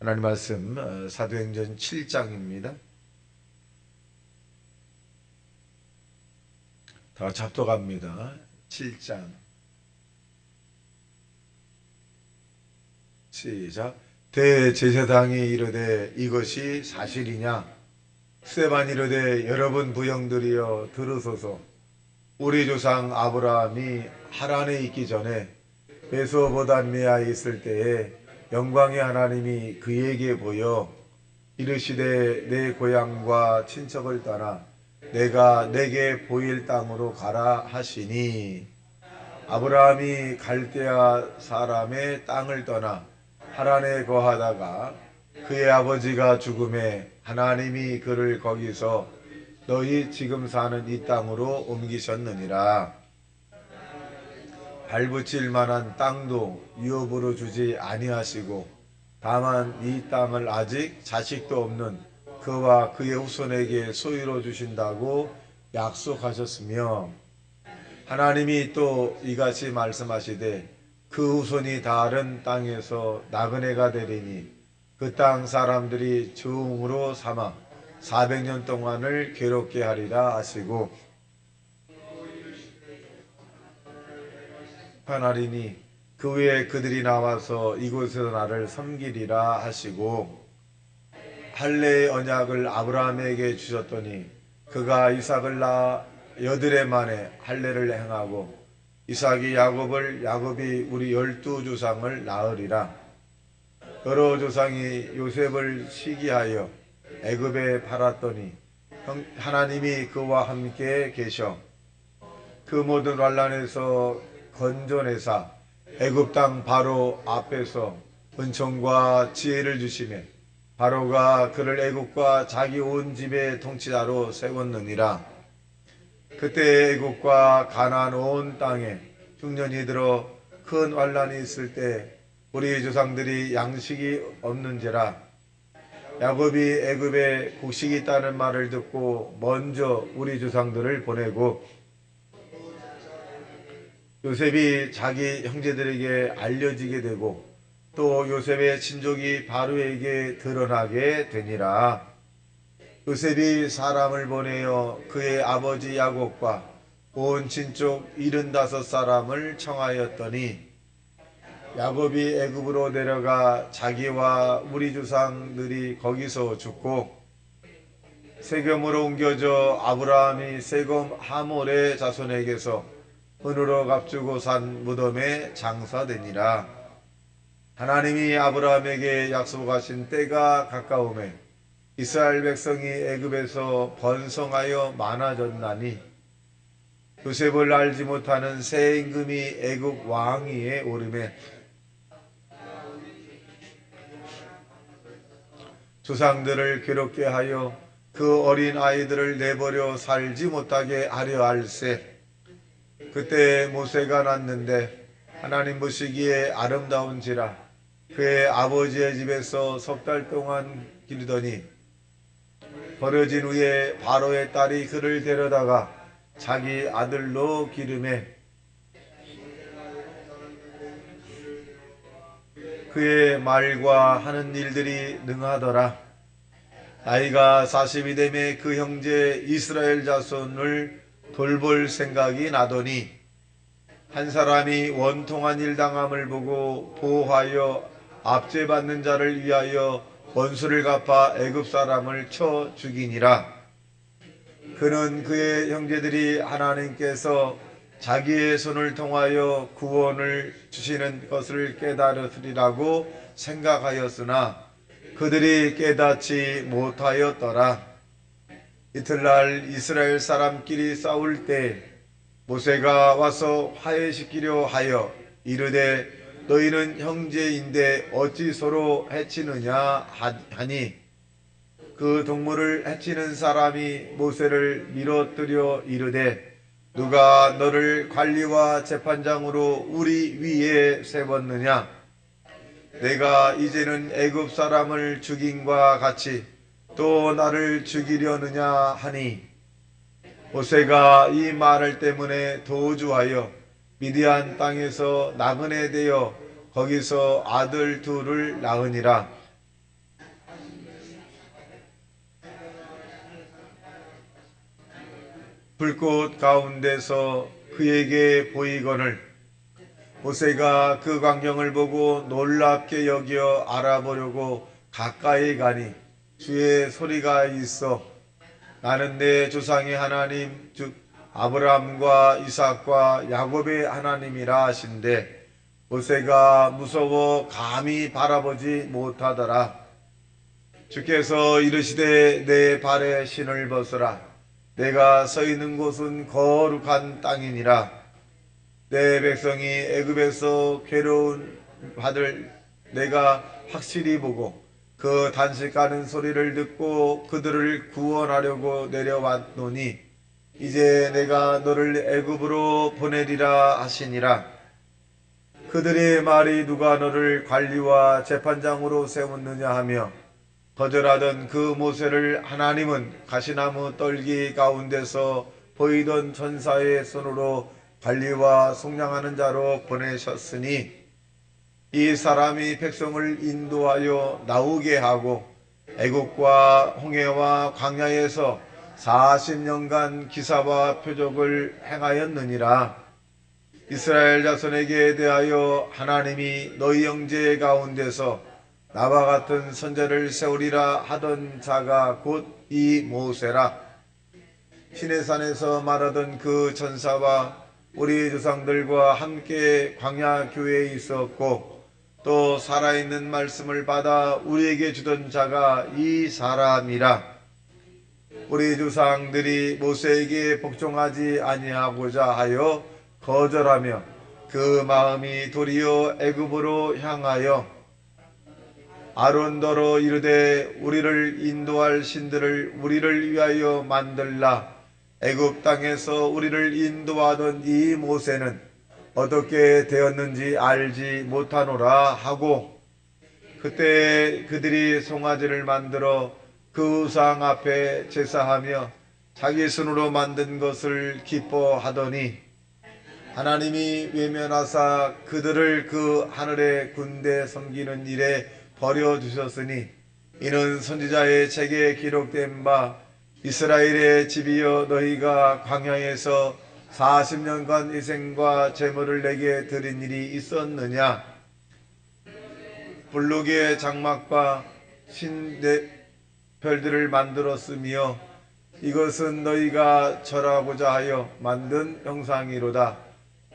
하나님 말씀 사도행전 7장입니다. 다 같이 합독합니다. 7장 시작. 대제사장이 이르되 이것이 사실이냐? 스데반이 이르되 여러분 부형들이여 들으소서. 우리 조상 아브라함이 하란에 있기 전에 메소포다미아에 있을 때에 영광의 하나님이 그에게 보여 이르시되 내 고향과 친척을 떠나 내가 내게 보일 땅으로 가라 하시니, 아브라함이 갈대아 사람의 땅을 떠나 하란에 거하다가 그의 아버지가 죽음에 하나님이 그를 거기서 너희 지금 사는 이 땅으로 옮기셨느니라. 발붙일 만한 땅도 유업으로 주지 아니하시고 다만 이 땅을 아직 자식도 없는 그와 그의 후손에게 소유로 주신다고 약속하셨으며, 하나님이 또 이같이 말씀하시되 그 후손이 다른 땅에서 나그네가 되리니 그 땅 사람들이 종으로 삼아 400년 동안을 괴롭게 하리라 하시고, 하나리니 그 후에 그들이 나와서 이곳에서 나를 섬기리라 하시고, 할례의 언약을 아브라함에게 주셨더니 그가 이삭을 낳아 여드레 만에 할례를 행하고 이삭이 야곱을, 야곱이 우리 12조상을 낳으리라. 여러 조상이 요셉을 시기하여 애굽에 팔았더니 하나님이 그와 함께 계셔 그 모든 환난에서 건져내사 애굽 땅 바로 앞에서 은총과 지혜를 주시매 바로가 그를 애굽과 자기 온 집의 통치자로 세웠느니라. 그때 애굽과 가나안 온 땅에 흉년이 들어 큰 환난이 있을 때 우리 조상들이 양식이 없는지라, 야곱이 애굽에 곡식이 있다는 말을 듣고 먼저 우리 조상들을 보내고 요셉이 자기 형제들에게 알려지게 되고 또 요셉의 친족이 바로에게 드러나게 되니라. 요셉이 사람을 보내어 그의 아버지 야곱과 온 친족 75사람을 청하였더니 야곱이 애굽으로 내려가 자기와 우리 조상들이 거기서 죽고 세겜으로 옮겨져 아브라함이 세겜 하몰의 자손에게서 은으로 값주고 산 무덤에 장사되니라. 하나님이 아브라함에게 약속하신 때가 가까우매 이스라엘 백성이 애굽에서 번성하여 많아졌나니 요셉을 알지 못하는 새 임금이 애굽 왕위에 오르매 조상들을 괴롭게 하여 그 어린 아이들을 내버려 살지 못하게 하려 할세. 그때 모세가 났는데 하나님 보시기에 아름다운지라 그의 아버지의 집에서 3달 동안 기르더니 버려진 후에 바로의 딸이 그를 데려다가 자기 아들로 기르매 그의 말과 하는 일들이 능하더라. 나이가 40이 되매 그 형제 이스라엘 자손을 돌볼 생각이 나더니 한 사람이 원통한 일 당함을 보고 보호하여 압제받는 자를 위하여 원수를 갚아 애굽 사람을 쳐 죽이니라. 그는 그의 형제들이 하나님께서 자기의 손을 통하여 구원을 주시는 것을 깨달으리라고 생각하였으나 그들이 깨닫지 못하였더라. 이틀날 이스라엘 사람끼리 싸울 때 모세가 와서 화해시키려 하여 이르되 너희는 형제인데 어찌 서로 해치느냐 하니, 그 동물을 해치는 사람이 모세를 밀어뜨려 이르되 누가 너를 관리와 재판장으로 우리 위에 세웠느냐? 내가 이제는 애굽 사람을 죽임과 같이 또 나를 죽이려느냐 하니, 모세가 이 말을 때문에 도주하여 미디안 땅에서 나그네 되어 거기서 아들 둘을 낳으니라. 불꽃 가운데서 그에게 보이거늘 모세가 그 광경을 보고 놀랍게 여겨 알아보려고 가까이 가니 주의 소리가 있어 나는 내 조상의 하나님 즉 아브라함과 이삭과 야곱의 하나님이라 하신대 모세가 무서워 감히 바라보지 못하더라. 주께서 이르시되 내 발에 신을 벗으라. 내가 서 있는 곳은 거룩한 땅이니라. 내 백성이 애굽에서 괴로운 받을 내가 확실히 보고 그 단식하는 소리를 듣고 그들을 구원하려고 내려왔노니 이제 내가 너를 애굽으로 보내리라 하시니라. 그들의 말이 누가 너를 관리와 재판장으로 세웠느냐 하며 거절하던 그 모세를 하나님은 가시나무 떨기 가운데서 보이던 천사의 손으로 관리와 속량하는 자로 보내셨으니 이 사람이 백성을 인도하여 나오게 하고 애국과 홍해와 광야에서 40년간 기사와 표적을 행하였느니라. 이스라엘 자손에게 대하여 하나님이 너희 형제 가운데서 나와 같은 선자를 세우리라 하던 자가 곧 이 모세라. 시내산에서 말하던 그 천사와 우리 조상들과 함께 광야 교회에 있었고 또 살아있는 말씀을 받아 우리에게 주던 자가 이 사람이라. 우리 조상들이 모세에게 복종하지 아니하고자 하여 거절하며 그 마음이 도리어 애굽으로 향하여 아론더러 이르되 우리를 인도할 신들을 우리를 위하여 만들라. 애굽 땅에서 우리를 인도하던 이 모세는 어떻게 되었는지 알지 못하노라 하고 그때 그들이 송아지를 만들어 그 우상 앞에 제사하며 자기 손으로 만든 것을 기뻐하더니 하나님이 외면하사 그들을 그 하늘의 군대 섬기는 일에 버려주셨으니 이는 선지자의 책에 기록된 바 이스라엘의 집이여 너희가 광야에서 40년간 희생과 제물을 내게 드린 일이 있었느냐. 불룩의 장막과 신별들을 만들었으며 이것은 너희가 절하고자 하여 만든 형상이로다.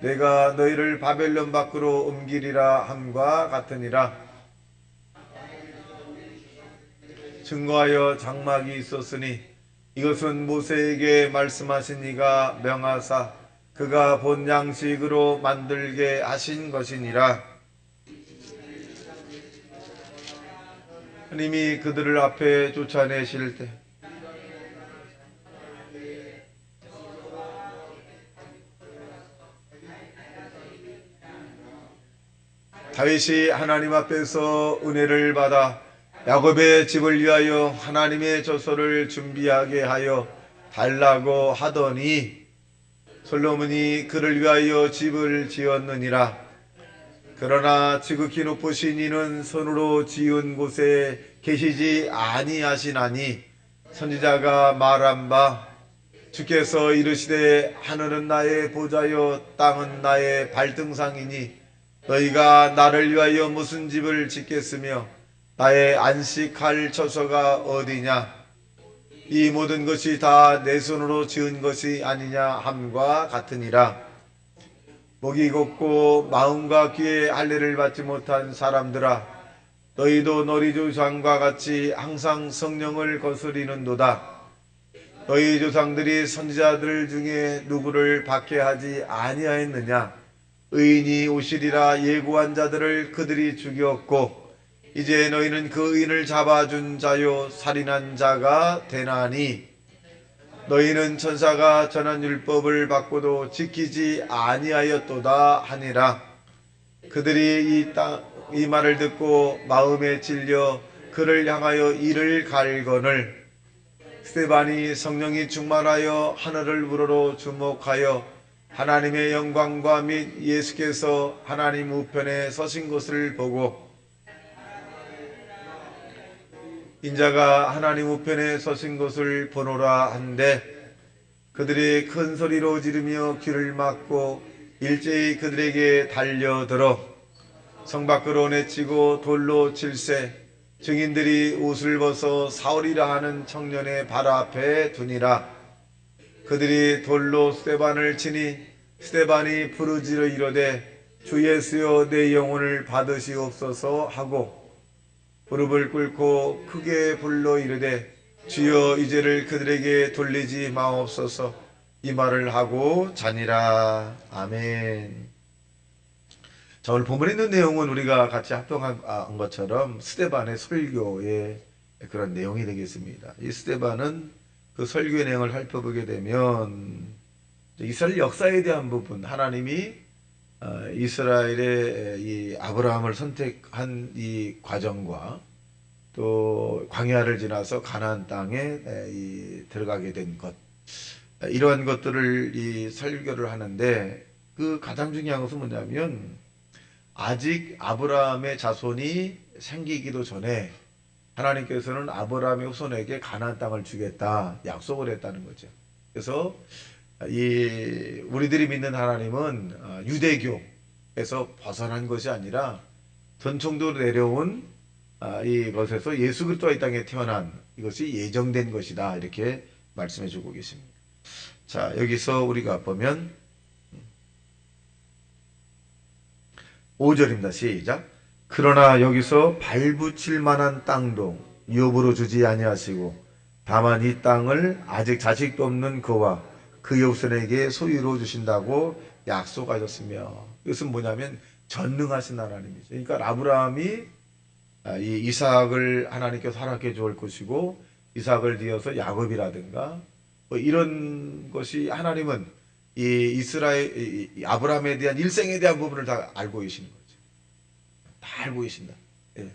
내가 너희를 바벨론 밖으로 옮기리라 함과 같으니라. 증거하여 장막이 있었으니 이것은 모세에게 말씀하신 이가 명하사 그가 본 양식으로 만들게 하신 것이니라. 하나님이 그들을 앞에 쫓아내실 때 다윗이 하나님 앞에서 은혜를 받아 야곱의 집을 위하여 하나님의 저소를 준비하게 하여 달라고 하더니 솔로몬이 그를 위하여 집을 지었느니라. 그러나 지극히 높으신 이는 손으로 지은 곳에 계시지 아니하시나니 선지자가 말한 바 주께서 이르시되 하늘은 나의 보좌요 땅은 나의 발등상이니 너희가 나를 위하여 무슨 집을 짓겠으며 나의 안식할 처소가 어디냐. 이 모든 것이 다 내 손으로 지은 것이 아니냐 함과 같으니라. 목이 곱고 마음과 귀에 할례를 받지 못한 사람들아 너희도 너희 조상과 같이 항상 성령을 거스리는도다. 너희 조상들이 선지자들 중에 누구를 박해하지 아니하였느냐. 의인이 오시리라 예고한 자들을 그들이 죽였고 이제 너희는 그 의인을 잡아준 자요 살인한 자가 되나니 너희는 천사가 전한 율법을 받고도 지키지 아니하였도다 하니라. 그들이 이 말을 듣고 마음에 찔려 그를 향하여 이를 갈거늘 스데반이 성령이 충만하여 하늘을 우러러 주목하여 하나님의 영광과 및 예수께서 하나님 우편에 서신 것을 보고 인자가 하나님 우편에 서신 것을 보노라 한데 그들이 큰 소리로 지르며 귀를 막고 일제히 그들에게 달려들어 성 밖으로 내치고 돌로 칠세. 증인들이 옷을 벗어 사울이라 하는 청년의 발 앞에 두니라. 그들이 돌로 스데반을 치니 스데반이 부르짖어 이르되 주 예수여 내 영혼을 받으시옵소서 하고 무릎을 꿇고 크게 불러 이르되 주여 이제를 그들에게 돌리지 마옵소서. 이 말을 하고 자니라. 아멘. 자, 오늘 본문에 있는 내용은 우리가 같이 합동한 것처럼 스데반의 설교의 그런 내용이 되겠습니다. 이 스데반은 그 설교의 내용을 살펴보게 되면 이스라엘 역사에 대한 부분, 하나님이 이스라엘의 이 아브라함을 선택한 이 과정과 또 광야를 지나서 가나안 땅에 들어가게 된 것, 이러한 것들을 이 설교를 하는데, 그 가장 중요한 것은 뭐냐면 아직 아브라함의 자손이 생기기도 전에 하나님께서는 아브라함의 후손에게 가나안 땅을 주겠다 약속을 했다는 거죠. 그래서 이 우리들이 믿는 하나님은 유대교에서 벗어난 것이 아니라 전통도 내려온 이것에서 예수 그리스도가 이 땅에 태어난 이것이 예정된 것이다, 이렇게 말씀해 주고 계십니다. 자, 여기서 우리가 보면 5절입니다. 시작. 그러나 여기서 발붙일 만한 땅도 유업으로 주지 아니하시고 다만 이 땅을 아직 자식도 없는 그와 그 후손에게 소유로 주신다고 약속하셨으며, 이것은 뭐냐면 전능하신 하나님이죠. 그러니까 아브라함이 이 이삭을 하나님께서 허락해 줄 것이고 이삭을 뒤어서 야곱이라든가 뭐 이런 것이 하나님은 이 이스라엘 이 아브라함에 대한 일생에 대한 부분을 다 알고 계시는 거죠. 다 알고 계신다. 예.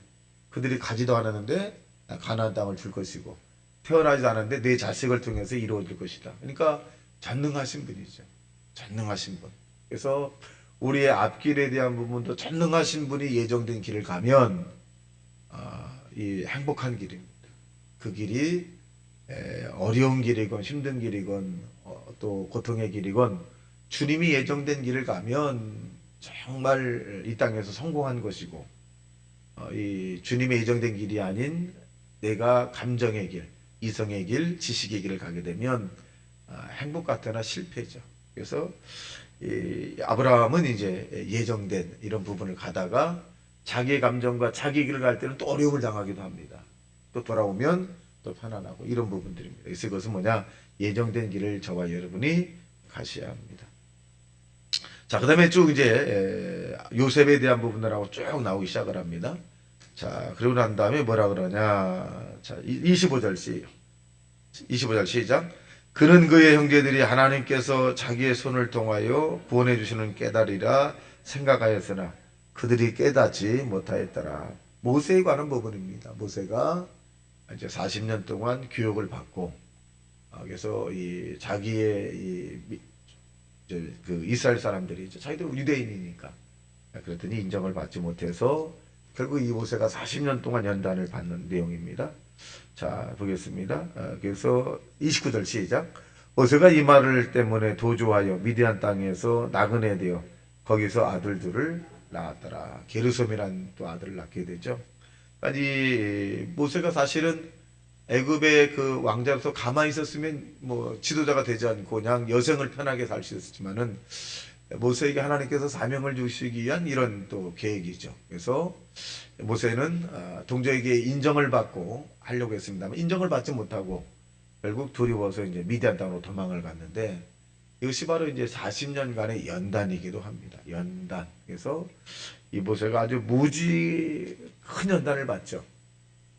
그들이 가지도 않았는데 가나안 땅을 줄 것이고 태어나지 않았는데 내 자식을 통해서 이루어질 것이다. 그러니까 전능하신 분이죠. 전능하신 분. 그래서 우리의 앞길에 대한 부분도 전능하신 분이 예정된 길을 가면 이 행복한 길입니다. 그 길이 어려운 길이건 힘든 길이건 또 고통의 길이건 주님이 예정된 길을 가면 정말 이 땅에서 성공한 것이고, 이 주님의 예정된 길이 아닌 내가 감정의 길, 이성의 길, 지식의 길을 가게 되면 행복 같으나 실패죠. 그래서 이 아브라함은 이제 예정된 이런 부분을 가다가 자기의 감정과 자기 길을 갈 때는 또 어려움을 당하기도 합니다. 또 돌아오면 또 편안하고 이런 부분들입니다. 그래서 이것은 뭐냐? 예정된 길을 저와 여러분이 가셔야 합니다. 자, 그 다음에 쭉 이제 요셉에 대한 부분들하고 쭉 나오기 시작을 합니다. 자, 그러고 난 다음에 뭐라 그러냐? 자, 25절 시작. 그는 그의 형제들이 하나님께서 자기의 손을 통하여 구원해 주시는 깨달으리라 생각하였으나 그들이 깨닫지 못하였더라. 모세에 관한 부분입니다. 모세가 이제 40년 동안 교육을 받고, 그래서 이 자기의 그 이스라엘 사람들이 이제 자기들 유대인이니까 그랬더니 인정을 받지 못해서 결국 이 모세가 40년 동안 연단을 받는 내용입니다. 자, 보겠습니다. 그래서 29절 시작. 모세가 이 말을 때문에 도주하여 미디안 땅에서 나그네 되어 거기서 아들 둘을 낳았더라. 게르솜이라는 또 아들을 낳게 되죠. 이 모세가 사실은 애굽의 그 왕자로서 가만히 있었으면 뭐 지도자가 되지 않고 그냥 여생을 편하게 살 수 있었지만은 모세에게 하나님께서 사명을 주시기 위한 이런 또 계획이죠. 그래서 모세는 동족에게 인정을 받고 하려고 했습니다만 인정을 받지 못하고 결국 두려워서 이제 미디안 땅으로 도망을 갔는데, 이것이 바로 이제 40년간의 연단이기도 합니다. 연단. 그래서 이 모세가 아주 무지 큰 연단을 받죠.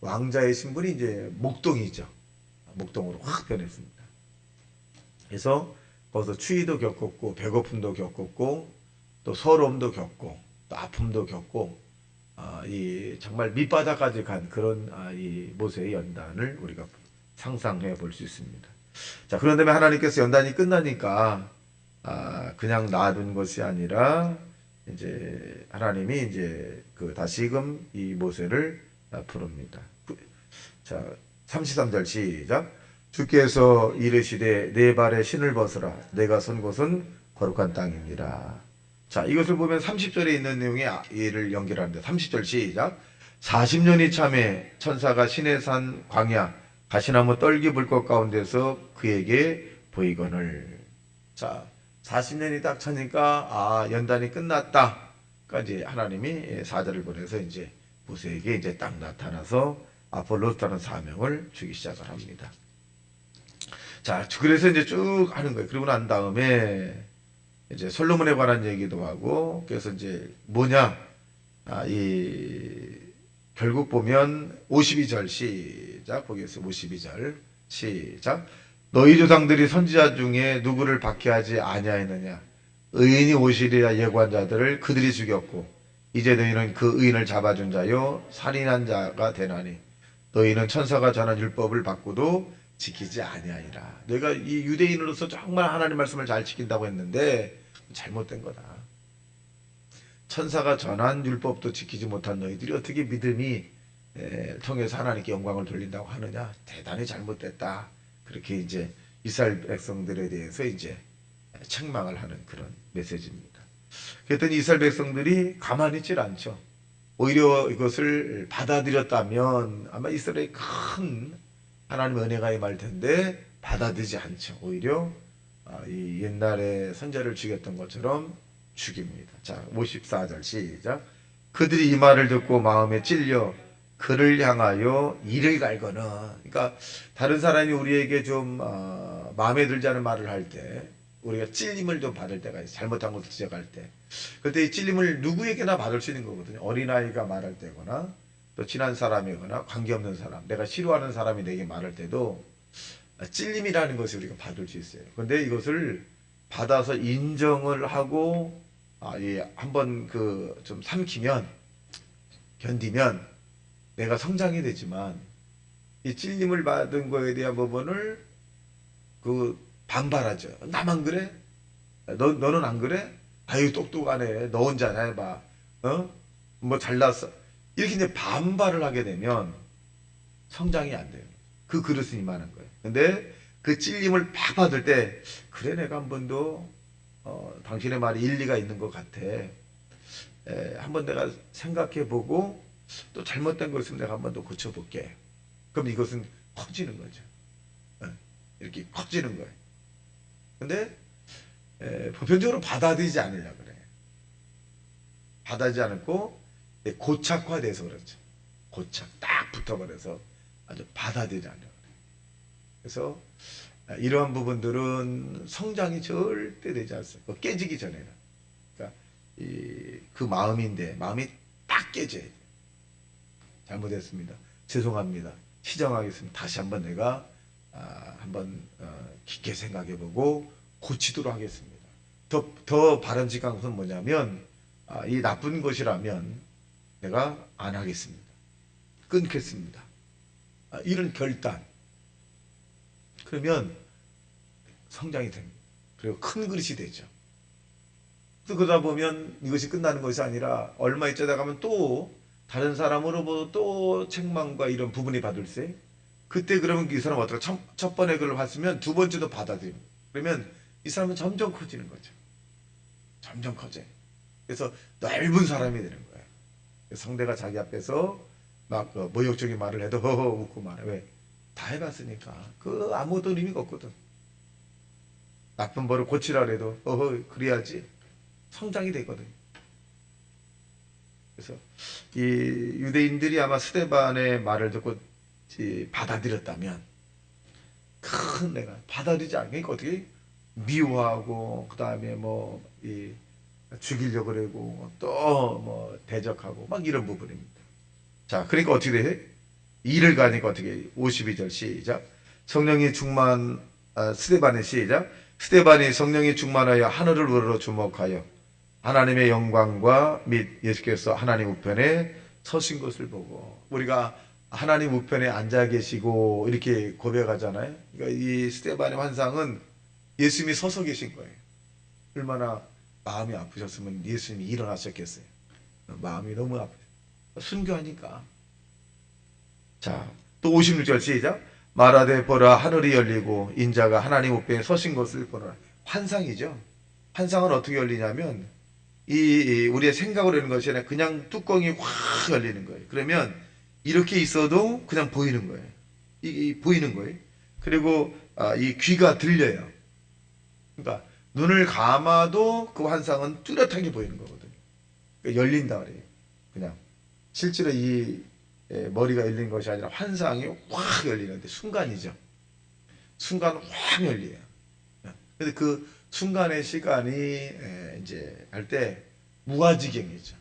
왕자의 신분이 이제 목동이죠. 목동으로 확 변했습니다. 그래서 거기서 추위도 겪었고 배고픔도 겪었고 또 서러움도 겪고 또 아픔도 겪고 이 정말 밑바닥까지 간 그런 이 모세의 연단을 우리가 상상해 볼 수 있습니다. 자, 그런 다음에 하나님께서 연단이 끝나니까 그냥 놔둔 것이 아니라 이제 하나님이 이제 그 다시금 이 모세를 부릅니다. 자, 33절 시작. 주께서 이르시되 내 발에 신을 벗으라. 내가 선 곳은 거룩한 땅이니라. 자, 이것을 보면 30절에 있는 내용에 이를 연결하는데 30절 시작. 40년이 참에 천사가 신의 산 광야 가시나무 떨기 불꽃 가운데서 그에게 보이거늘. 자, 40년이 딱 차니까 연단이 끝났다. 까지 하나님이 사자를 보내서 이제 모세에게 이제 딱 나타나서 아폴로스라는 사명을 주기 시작을 합니다. 자, 그래서 이제 쭉 하는 거예요. 그러고 난 다음에 이제 솔로몬에 관한 얘기도 하고, 그래서 이제 뭐냐, 결국 보면 52절 시작 보겠습니다. 52절 시작. 너희 조상들이 선지자 중에 누구를 박해하지 아니하였느냐? 의인이 오시리라 예고한 자들을 그들이 죽였고 이제 너희는 그 의인을 잡아준 자요 살인한 자가 되나니 너희는 천사가 전한 율법을 받고도 지키지 아니하리라. 내가 이 유대인으로서 정말 하나님 말씀을 잘 지킨다고 했는데 잘못된 거다. 천사가 전한 율법도 지키지 못한 너희들이 어떻게 믿음이 통해서 하나님께 영광을 돌린다고 하느냐? 대단히 잘못됐다. 그렇게 이제 이스라엘 백성들에 대해서 이제 책망을 하는 그런 메시지입니다. 그랬더니 이스라엘 백성들이 가만히 있질 않죠. 오히려 이것을 받아들였다면 아마 이스라엘의 큰 하나님의 은혜가 임할 텐데 받아들이지 않죠. 오히려 이 옛날에 선자를 죽였던 것처럼 죽입니다. 자, 54절 시작. 그들이 이 말을 듣고 마음에 찔려 그를 향하여 이를 갈거는. 그러니까 다른 사람이 우리에게 좀 마음에 들지 않은 말을 할 때 우리가 찔림을 좀 받을 때가 있어요. 잘못한 것을 지적할 때. 그때 이 찔림을 누구에게나 받을 수 있는 거거든요. 어린아이가 말할 때거나 또 친한 사람이거나 관계없는 사람, 내가 싫어하는 사람이 내게 말할 때도 찔림이라는 것을 우리가 받을 수 있어요. 그런데 이것을 받아서 인정을 하고 한번 좀 삼키면, 견디면 내가 성장이 되지만 이 찔림을 받은 거에 대한 부분을 반발하죠. 나만 그래? 너는 안 그래? 아유 똑똑하네. 너 혼자 해봐. 뭐 잘났어. 이렇게 이제 반발을 하게 되면 성장이 안 돼요. 그 그릇은 이만한 거예요. 근데 그 찔림을 팍 받을 때 그래 내가 한 번도 당신의 말이 일리가 있는 것 같아. 한번 내가 생각해보고 또 잘못된 거 있으면 내가 한번 더 고쳐볼게. 그럼 이것은 커지는 거죠. 이렇게 커지는 거예요. 근데 보편적으로 받아들이지 않으려고 그래. 받아들이지 않고 고착화돼서 그렇죠. 고착 딱 붙어버려서 아주 받아들이지 않으려고 그래. 그래서 이러한 부분들은 성장이 절대 되지 않습니다. 깨지기 전에는. 그러니까 그 마음인데 마음이 딱 깨져야 돼요. 잘못했습니다. 죄송합니다. 시정하겠습니다. 다시 한번 내가 한번 깊게 생각해보고 고치도록 하겠습니다. 더 바람직한 것은 뭐냐면 이 나쁜 것이라면 내가 안 하겠습니다. 끊겠습니다. 이런 결단. 그러면 성장이 됩니다. 그리고 큰 그릇이 되죠. 또 그러다 보면 이것이 끝나는 것이 아니라 얼마 있자다 가면 또 다른 사람으로부터 또 책망과 이런 부분이 받을세. 그때 그러면 이 사람 어떨까? 첫 번에 그걸 봤으면 두 번째도 받아들입니다. 그러면 이 사람은 점점 커지는 거죠. 점점 커져요. 그래서 넓은 사람이 되는 거예요. 상대가 자기 앞에서 막 모욕적인 말을 해도 허허 웃고 말해. 왜? 다 해봤으니까. 아무것도 의미가 없거든. 나쁜 벌을 고치라 그래도 허허 그래야지 성장이 되거든. 그래서 이 유대인들이 아마 스데반의 말을 듣고 받아들였다면 큰 내가 받아들이지 않으니까 어떻게 미워하고 그 다음에 죽이려고 그러고 또 대적하고 막 이런 부분입니다. 자, 그러니까 어떻게 돼? 일을 가니까 어떻게 해? 52절 시작. 성령이 충만 스데반의 시작. 스데반이 성령이 충만하여 하늘을 우러러 주목하여 하나님의 영광과 및 예수께서 하나님 우편에 서신 것을 보고, 우리가 하나님 우편에 앉아 계시고 이렇게 고백하잖아요. 그러니까 이 스데반의 환상은 예수님이 서서 계신 거예요. 얼마나 마음이 아프셨으면 예수님이 일어나셨겠어요. 마음이 너무 아프죠. 순교하니까. 자, 또 56절 시작. 말하되 보라 하늘이 열리고 인자가 하나님 우편에 서신 것을 보라. 환상이죠. 환상은 어떻게 열리냐면 우리의 생각으로 되는 것이 아니라 그냥 뚜껑이 확 열리는 거예요. 그러면 이렇게 있어도 그냥 보이는 거예요. 보이는 거예요. 그리고 이 귀가 들려요. 그러니까 눈을 감아도 그 환상은 뚜렷하게 보이는 거거든요. 그러니까 열린다 그래요. 그냥 실제로 이 머리가 열린 것이 아니라 환상이 확 열리는데 순간이죠. 순간 확 열려요. 근데 그 순간의 시간이 이제 할 때 무아지경이죠.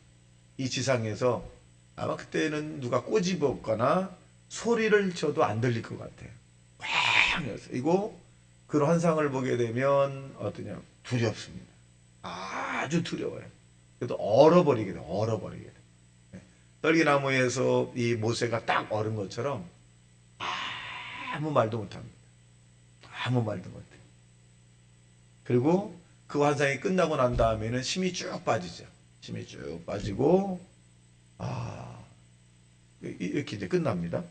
이 지상에서 아마 그때는 누가 꼬집었거나 소리를 쳐도 안 들릴 것 같아요. 확 열어서 이거 그런 환상을 보게 되면 어떠냐 두렵습니다. 아주 두려워요. 그래도 얼어버리게 돼, 얼어버리게 돼. 떨기나무에서 이 모세가 딱 얼은 것처럼 아무 말도 못합니다. 아무 말도 못해. 그리고 그 환상이 끝나고 난 다음에는 힘이 쭉 빠지죠. 힘이 쭉 빠지고 이렇게 이제 끝납니다.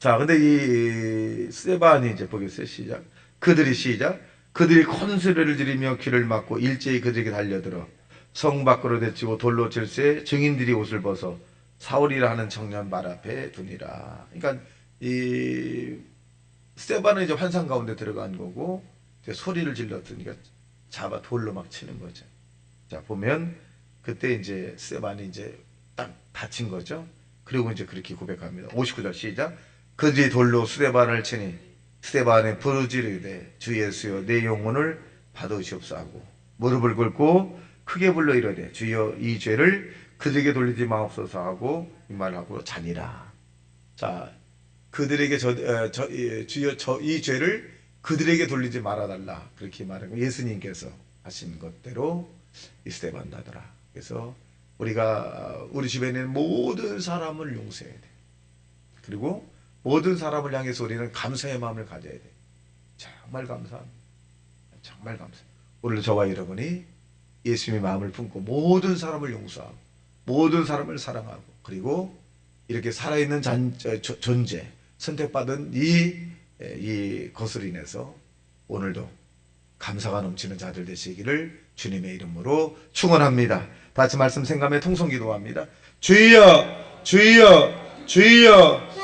자, 근데 이 스데반이 이제 보겠어요. 시작. 그들이 큰 소리를 지르며 귀를 막고 일제히 그들에게 달려들어 성 밖으로 내치고 돌로 칠세 증인들이 옷을 벗어 사울이라 하는 청년 말 앞에 두니라. 그러니까 이 스데반은 이제 환상 가운데 들어간 거고 이제 소리를 질렀으니까 잡아 돌로 막 치는 거죠. 자, 보면 그때 이제 스데반이 이제 딱 다친 거죠. 그리고 이제 그렇게 고백합니다. 59절 시작. 그들이 돌로 스데반을 치니 스데반의 부르짖으되 주 예수여 내 영혼을 받으시옵소서 하고 무릎을 꿇고 크게 불러 이르되 주여 이 죄를 그들에게 돌리지 마옵소서 하고 이 말하고 자니라. 자, 그들에게 주여 이 죄를 그들에게 돌리지 말아달라 그렇게 말하고 예수님께서 하신 것대로 이 스데반 나더라. 그래서 우리가 우리 집에 있는 모든 사람을 용서해야 돼. 그리고 모든 사람을 향해서 우리는 감사의 마음을 가져야 돼. 정말 감사합니다. 정말 감사. 오늘 저와 여러분이 예수님의 마음을 품고 모든 사람을 용서하고 모든 사람을 사랑하고 그리고 이렇게 살아있는 존재 선택받은 이 것으로 인해서 오늘도 감사가 넘치는 자들 되시기를 주님의 이름으로 축원합니다. 다시 말씀 생각하며 통성기도합니다. 주여 주여 주여